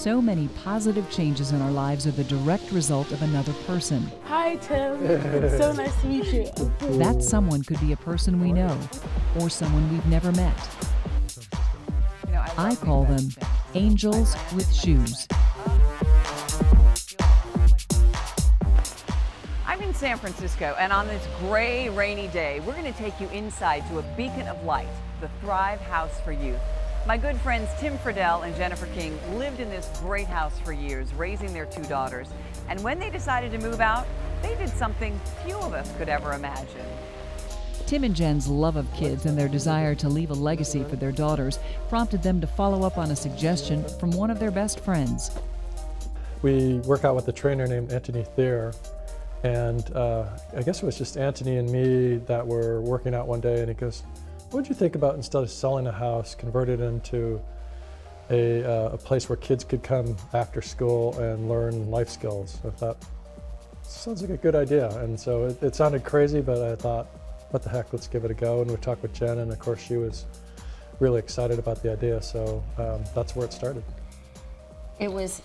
So many positive changes in our lives are the direct result of another person. Hi, Tim. It's so nice to meet you. That someone could be a person we know or someone we've never met. I call them angels with shoes. I'm in San Francisco, and on this gray, rainy day, we're going to take you inside to a beacon of light, the Thrive House for Youth. My good friends Tim Friedel and Jennifer King lived in this great house for years, raising their 2 daughters. And when they decided to move out, they did something few of us could ever imagine. Tim and Jen's love of kids and their desire to leave a legacy for their daughters prompted them to follow up on a suggestion from one of their best friends. We work out with a trainer named Anthony Thayer, and I guess it was just Anthony and me that were working out one day, and he goes, "What would you think about, instead of selling a house, convert it into a place where kids could come after school and learn life skills?" I thought, sounds like a good idea. And so it sounded crazy, but I thought, what the heck, let's give it a go. And we talked with Jen, and of course she was really excited about the idea, so that's where it started. It was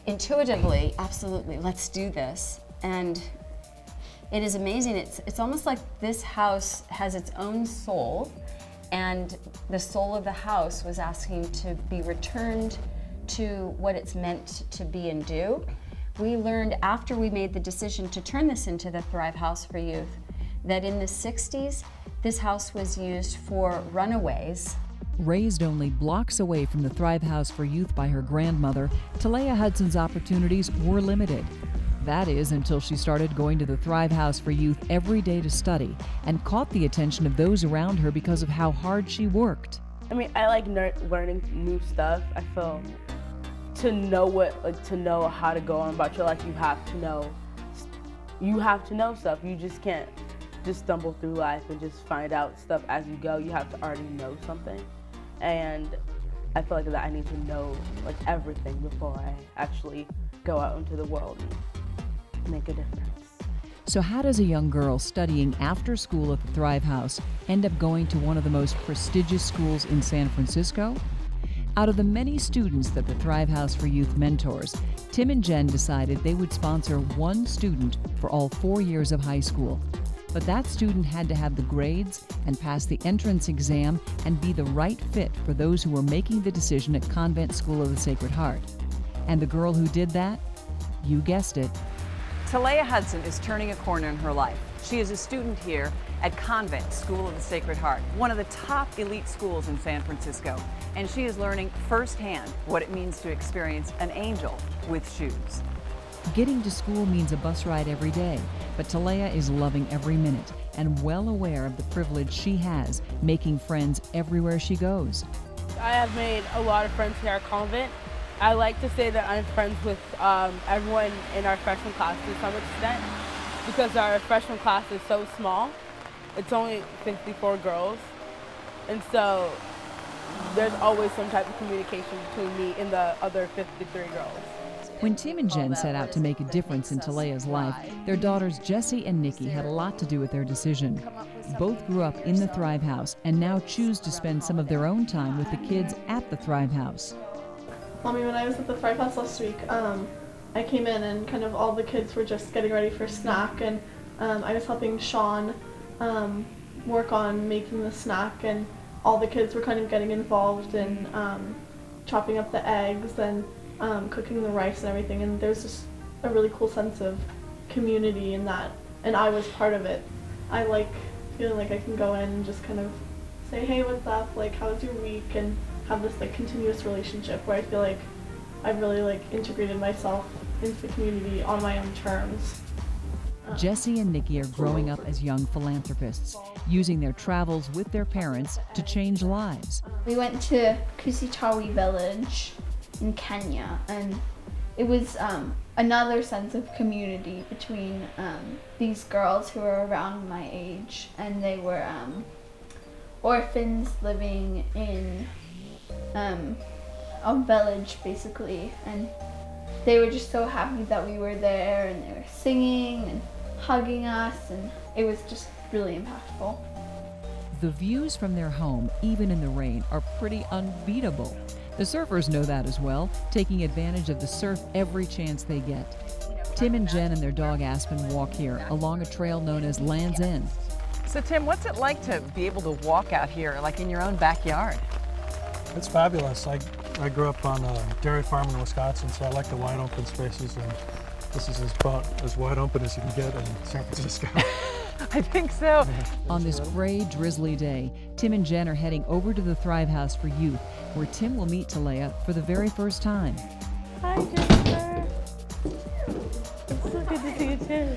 intuitively, absolutely, let's do this. And it is amazing. It's almost like this house has its own soul, and the soul of the house was asking to be returned to what it's meant to be and do. We learned after we made the decision to turn this into the Thrive House for Youth that in the 60s, this house was used for runaways. Raised only blocks away from the Thrive House for Youth by her grandmother, Talea Hudson's opportunities were limited. That is, until she started going to the Thrive House for Youth every day to study and caught the attention of those around her because of how hard she worked. I mean, I like learning new stuff. I feel to know how to go on about your life, you have to know stuff. You just can't just stumble through life and just find out stuff as you go. You have to already know something. And I feel like that I need to know like everything before I actually go out into the world and make a difference. So how does a young girl studying after school at the Thrive House end up going to one of the most prestigious schools in San Francisco? Out of the many students that the Thrive House for Youth mentors, Tim and Jen decided they would sponsor one student for all 4 years of high school. But that student had to have the grades and pass the entrance exam and be the right fit for those who were making the decision at Convent School of the Sacred Heart. And the girl who did that? You guessed it. Talea Hudson is turning a corner in her life. She is a student here at Convent School of the Sacred Heart, one of the top elite schools in San Francisco. And she is learning firsthand what it means to experience an angel with shoes. Getting to school means a bus ride every day, but Talea is loving every minute and well aware of the privilege she has, making friends everywhere she goes. I have made a lot of friends here at Convent. I like to say that I'm friends with everyone in our freshman class to some extent, because our freshman class is so small. It's only 54 girls, and so there's always some type of communication between me and the other 53 girls. When Tim and Jen set out to make a difference in Talea's life, their daughters Jessie and Nikki had a lot to do with their decision. Both grew up in the Thrive House and now choose to spend some of their own time with the kids at the Thrive House. Mommy, when I was at the Thrive House last week, I came in and kind of all the kids were just getting ready for snack, and I was helping Sean work on making the snack, and all the kids were kind of getting involved in chopping up the eggs and cooking the rice and everything, and there's just a really cool sense of community in that, and I was part of it. I like feeling like I can go in and just kind of say, hey, what's up, like, how's your week, and have this like continuous relationship where I feel like I've really like integrated myself into the community on my own terms. Jessie and Nikki are growing up as young philanthropists, using their travels with their parents to change lives. We went to Kusitawi village in Kenya, and it was another sense of community between these girls who were around my age, and they were orphans living in a village basically, and they were just so happy that we were there, and they were singing and hugging us, and it was just really impactful. The views from their home, even in the rain, are pretty unbeatable. The surfers know that as well, taking advantage of the surf every chance they get. Tim and Jen and their dog Aspen walk here along a trail known as Land's End. So Tim, what's it like to be able to walk out here like in your own backyard? It's fabulous. I grew up on a dairy farm in Wisconsin, so I like the wide open spaces, and this is about as wide open as you can get in San Francisco. I think so. On this gray, drizzly day, Tim and Jen are heading over to the Thrive House for Youth, where Tim will meet Talea for the very first time. Hi, Jennifer. It's so good to see you too.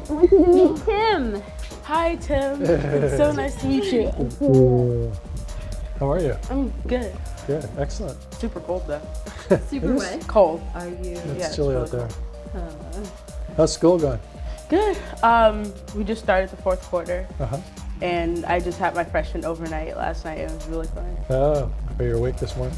I want you to meet Tim. Hi, Tim. It's so nice to meet you. How are you? I'm good. Good, excellent. Super cold though. Super wet. Cold. Are you? It's chilly out really there. How's school going? Good. We just started the fourth quarter, and I just had my freshman overnight last night. It was really fun. Oh, are you awake this morning?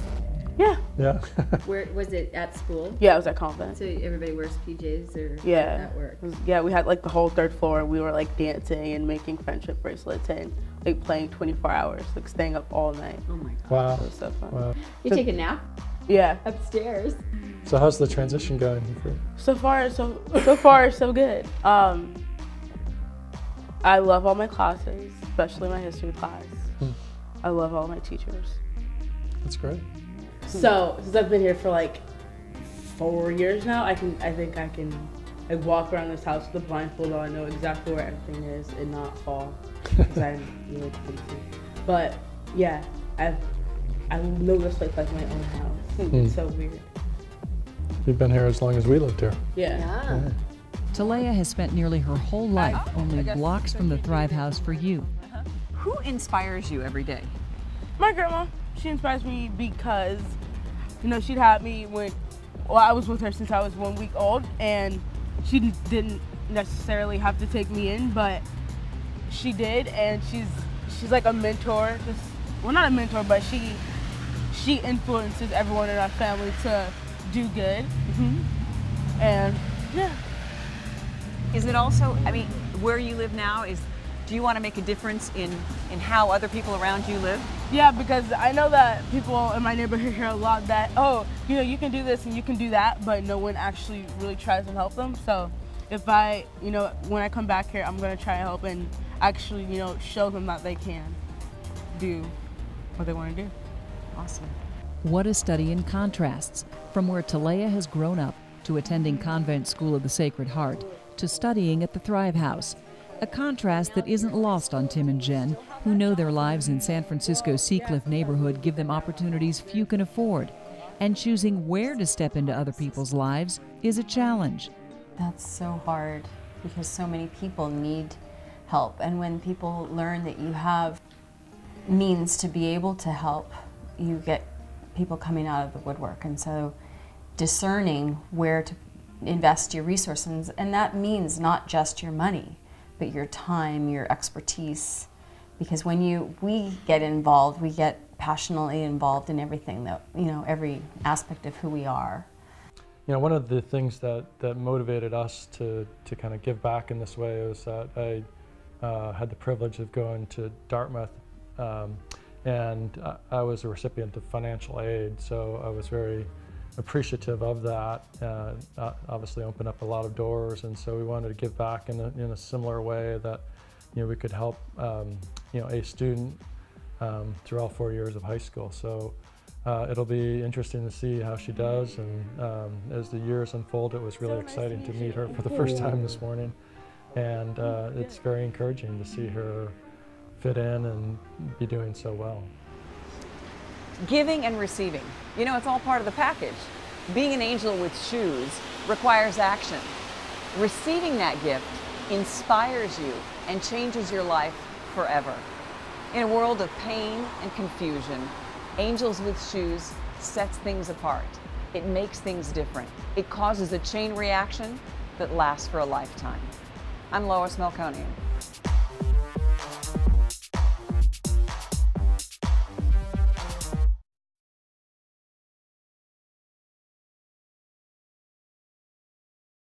Yeah. Yeah. Where was it at school? Yeah, it was at Convent. So everybody wears PJs or Yeah. at work? Yeah, we had like the whole third floor. We were like dancing and making friendship bracelets and like playing 24 hours, like staying up all night. Oh my God. Wow. It was so fun. Wow. You take a nap Yeah. upstairs? So how's the transition going? So far, so good. I love all my classes, especially my history class. I love all my teachers. That's great. So since I've been here for like 4 years now, I think I can like walk around this house with a blindfold on. I know exactly where everything is and not fall because I'm really clumsy. But yeah, I know this place like my own house. It's so weird. You've been here as long as we lived here. Yeah. Talea has spent nearly her whole life only blocks from the Thrive House for Youth. Who inspires you every day? My grandma. She inspires me because, you know, she'd had me I was with her since I was 1 week old, and she didn't necessarily have to take me in, but she did, and she's like a mentor. Well, not a mentor, but she influences everyone in our family to do good. And yeah. Is it also, I mean, where you live now, do you want to make a difference in how other people around you live? Yeah, because I know that people in my neighborhood hear a lot that, oh, you know, you can do this and you can do that, but no one actually really tries to help them. So if when I come back here, I'm going to try to help and actually, you know, show them that they can do what they want to do. Awesome. What a study in contrasts, from where Talea has grown up to attending Convent School of the Sacred Heart to studying at the Thrive House. A contrast that isn't lost on Tim and Jen, who know their lives in San Francisco's Seacliff neighborhood give them opportunities few can afford. And choosing where to step into other people's lives is a challenge. That's so hard because so many people need help. And when people learn that you have means to be able to help, you get people coming out of the woodwork. And so discerning where to invest your resources, and that means not just your money, but your time, your expertise. Because when we get involved, we get passionately involved in everything that, you know, every aspect of who we are. You know, one of the things that motivated us to kind of give back in this way was that I had the privilege of going to Dartmouth, and I was a recipient of financial aid, so I was very appreciative of that. Obviously opened up a lot of doors, and so we wanted to give back in a similar way that, you know, we could help you know, a student through all 4 years of high school. So it'll be interesting to see how she does, and as the years unfold, it was really exciting to meet her for the first time this morning, and it's very encouraging to see her fit in and be doing so well. Giving and receiving. You know, it's all part of the package. Being an angel with shoes requires action. Receiving that gift inspires you and changes your life forever. In a world of pain and confusion, Angels with Shoes sets things apart. It makes things different. It causes a chain reaction that lasts for a lifetime. I'm Lois Melkonian.